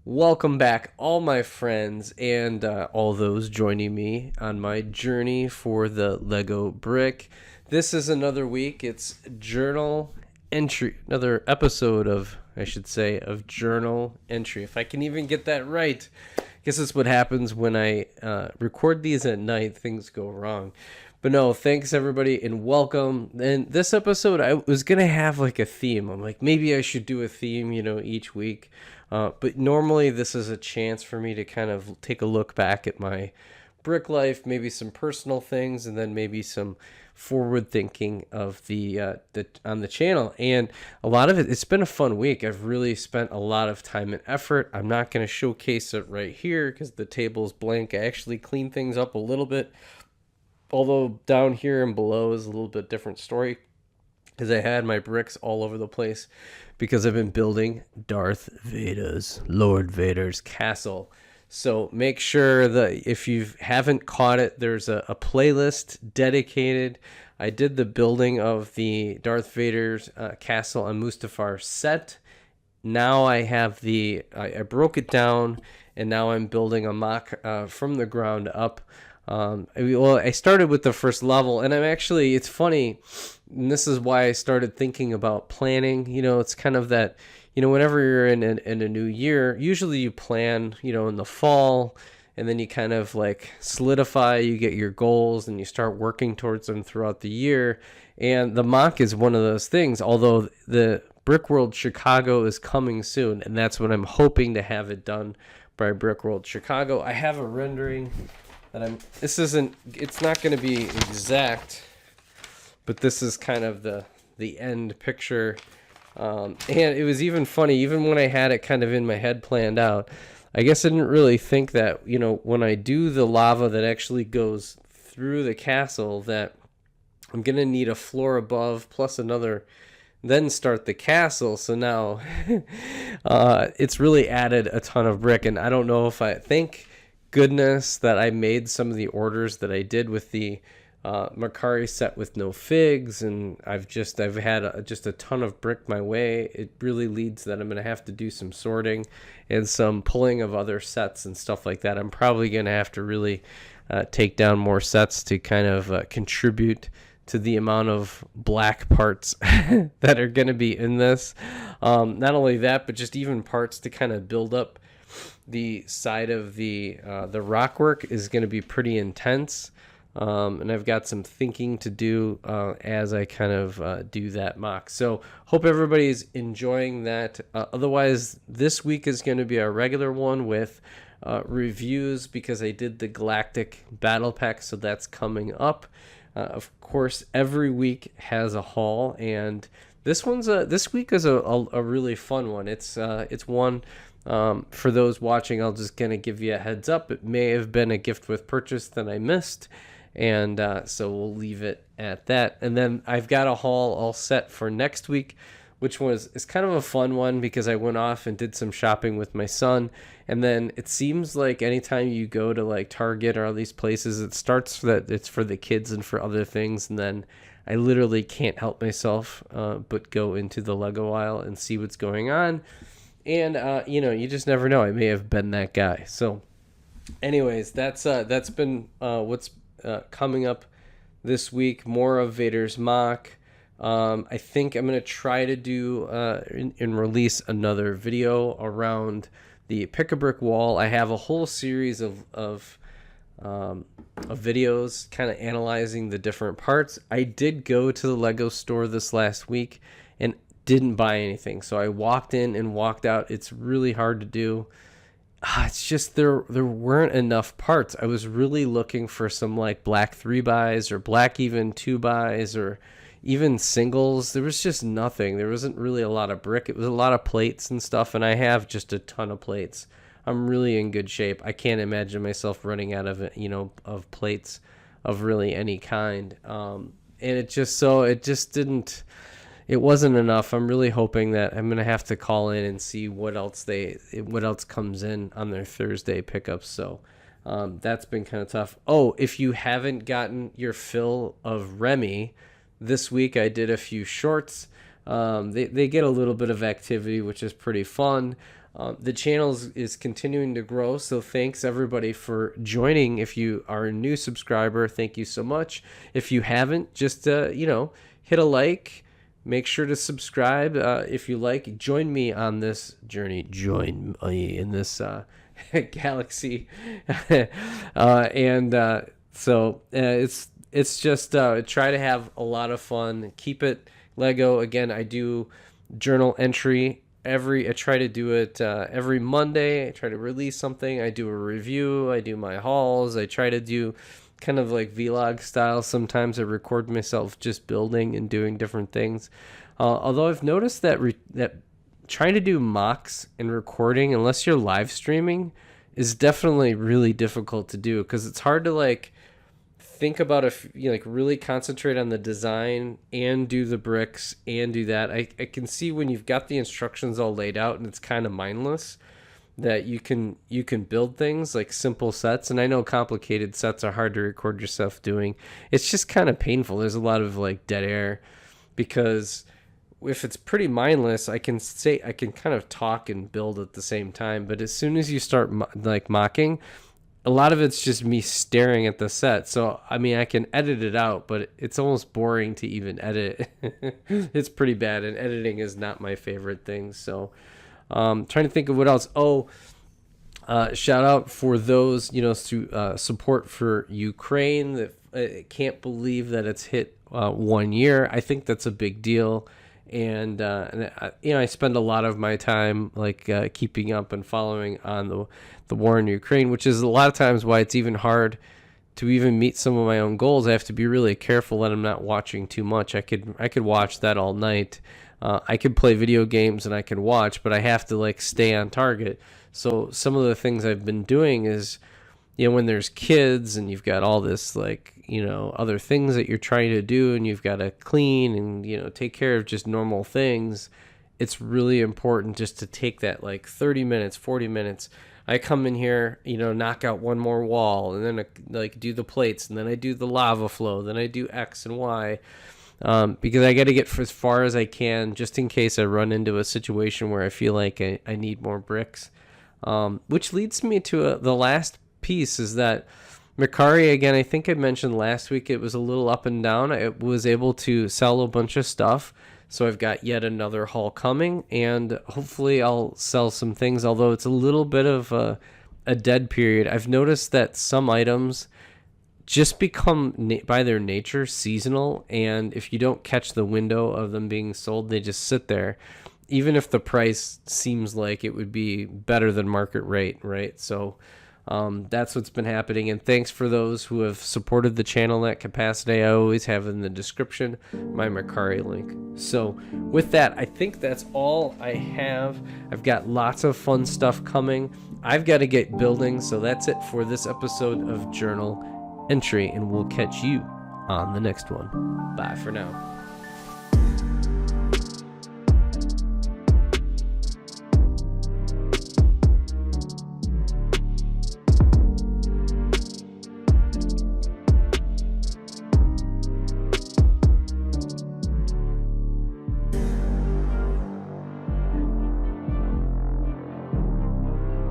Welcome back, all my friends, and all those joining me on my journey for the Lego brick. This is another week. It's journal entry, another episode of, I should say, of journal entry. If I can even get that right. I guess that's what happens when I record these at night. Things go wrong. But no, thanks everybody and welcome. And this episode, I was going to have like a theme. I'm like, maybe I should do a theme, each week. But normally this is a chance for me to kind of take a look back at my brick life, maybe some personal things, and then maybe some forward thinking of the on the channel. And a lot of it's been a fun week. I've really spent a lot of time and effort. I'm not going to showcase it right here because the table's blank. I actually cleaned things up a little bit, although down here and below is a little bit different story because I had my bricks all over the place because I've been building Lord Vader's castle. So make sure that if you haven't caught it, there's a playlist dedicated. I did the building of the Darth Vader's castle on Mustafar set. Now I have I broke it down, and now I'm building a mock from the ground up. I started with the first level, and it's funny, and this is why I started thinking about planning. It's kind of that, whenever you're in a new year, usually you plan, in the fall, and then you kind of like solidify, you get your goals, and you start working towards them throughout the year. And the mock is one of those things, although the Brick World Chicago is coming soon, and that's when I'm hoping to have it done by Brick World Chicago. I have a rendering it's not going to be exact, but this is kind of the end picture. And it was even funny, even when I had it kind of in my head planned out, I guess I didn't really think that, when I do the lava that actually goes through the castle, that I'm going to need a floor above plus another, then start the castle. So now it's really added a ton of brick, and I don't know if thank goodness that I made some of the orders that I did with the Macari set with no figs, and I've had just a ton of brick my way. It really leads that I'm going to have to do some sorting and some pulling of other sets and stuff like that. I'm probably going to have to really take down more sets to kind of contribute to the amount of black parts that are going to be in this. Not only that, but just even parts to kind of build up the side of the rock work is going to be pretty intense, and I've got some thinking to do as I kind of do that mock. So hope everybody's enjoying that. Otherwise, this week is going to be a regular one with reviews because I did the Galactic Battle Pack, so that's coming up. Of course, every week has a haul, and this week is a really fun one. It's one. For those watching, I'll just kind of give you a heads up. It may have been a gift with purchase that I missed, and so we'll leave it at that. And then I've got a haul all set for next week, which is kind of a fun one because I went off and did some shopping with my son. And then it seems like anytime you go to like Target or all these places, it starts that it's for the kids and for other things, and then I literally can't help myself but go into the Lego aisle and see what's going on. And, you just never know. I may have been that guy. So anyways, that's been what's coming up this week. More of Vader's mock. I think I'm going to try to do and release another video around the Pick-a-Brick wall. I have a whole series of videos kind of analyzing the different parts. I did go to the Lego store this last week and didn't buy anything, so I walked in and walked out. It's really hard to do. It's just there weren't enough parts. I was really looking for some like black 3x or black even 2x or even singles. There was just nothing. There wasn't really a lot of brick. It was a lot of plates and stuff, and I have just a ton of plates. I'm really in good shape. I can't imagine myself running out of of plates of really any kind. And it wasn't enough. I'm really hoping that I'm going to have to call in and see what else comes in on their Thursday pickups. So that's been kind of tough. Oh, if you haven't gotten your fill of Remy, this week I did a few shorts. They get a little bit of activity, which is pretty fun. The channel is continuing to grow, so thanks everybody for joining. If you are a new subscriber, thank you so much. If you haven't, just hit a like. Make sure to subscribe if you like. Join me on this journey. Join me in this galaxy, so it's just try to have a lot of fun. Keep it Lego. Again, I do journal entry I try to do it every Monday. I try to release something. I do a review. I do my hauls. I try to do kind of like vlog style. Sometimes I record myself just building and doing different things. Although I've noticed that that trying to do mocks and recording, unless you're live streaming, is definitely really difficult to do, because it's hard to like think about if you like really concentrate on the design and do the bricks and do that. I can see when you've got the instructions all laid out and it's kind of mindless, that you can build things like simple sets. And I know complicated sets are hard to record yourself doing. It's just kind of painful. There's a lot of like dead air, because if it's pretty mindless, I can kind of talk and build at the same time. But as soon as you start like mocking, a lot of it's just me staring at the set. So, I mean, I can edit it out, but it's almost boring to even edit. It's pretty bad, and editing is not my favorite thing. So, trying to think of what else. Shout out for those, support for Ukraine. That can't believe that it's hit 1 year. I think that's a big deal. And I spend a lot of my time keeping up and following on the war in Ukraine, which is a lot of times why it's even hard to even meet some of my own goals. I have to be really careful that I'm not watching too much. I could watch that all night. I could play video games and I can watch, but I have to stay on target. So some of the things I've been doing is, when there's kids and you've got all this other things that you're trying to do, and you've got to clean and take care of just normal things, it's really important just to take that 30 minutes, 40 minutes. I come in here, knock out one more wall, and then do the plates, and then I do the lava flow, then I do X and Y, because I got to get as far as I can, just in case I run into a situation where I feel like I need more bricks. Which leads me to the last piece, is that Mercari, again, I think I mentioned last week, it was a little up and down. I was able to sell a bunch of stuff, so I've got yet another haul coming, and hopefully I'll sell some things, although it's a little bit of a dead period. I've noticed that some items just become, by their nature, seasonal, and if you don't catch the window of them being sold, they just sit there, even if the price seems like it would be better than market rate, right? So that's what's been happening, and thanks for those who have supported the channel in that capacity. I always have in the description my Mercari link. So with that, I think that's all I have. I've got lots of fun stuff coming. I've got to get building, so that's it for this episode of Journal Entry, and we'll catch you on the next one. Bye for now.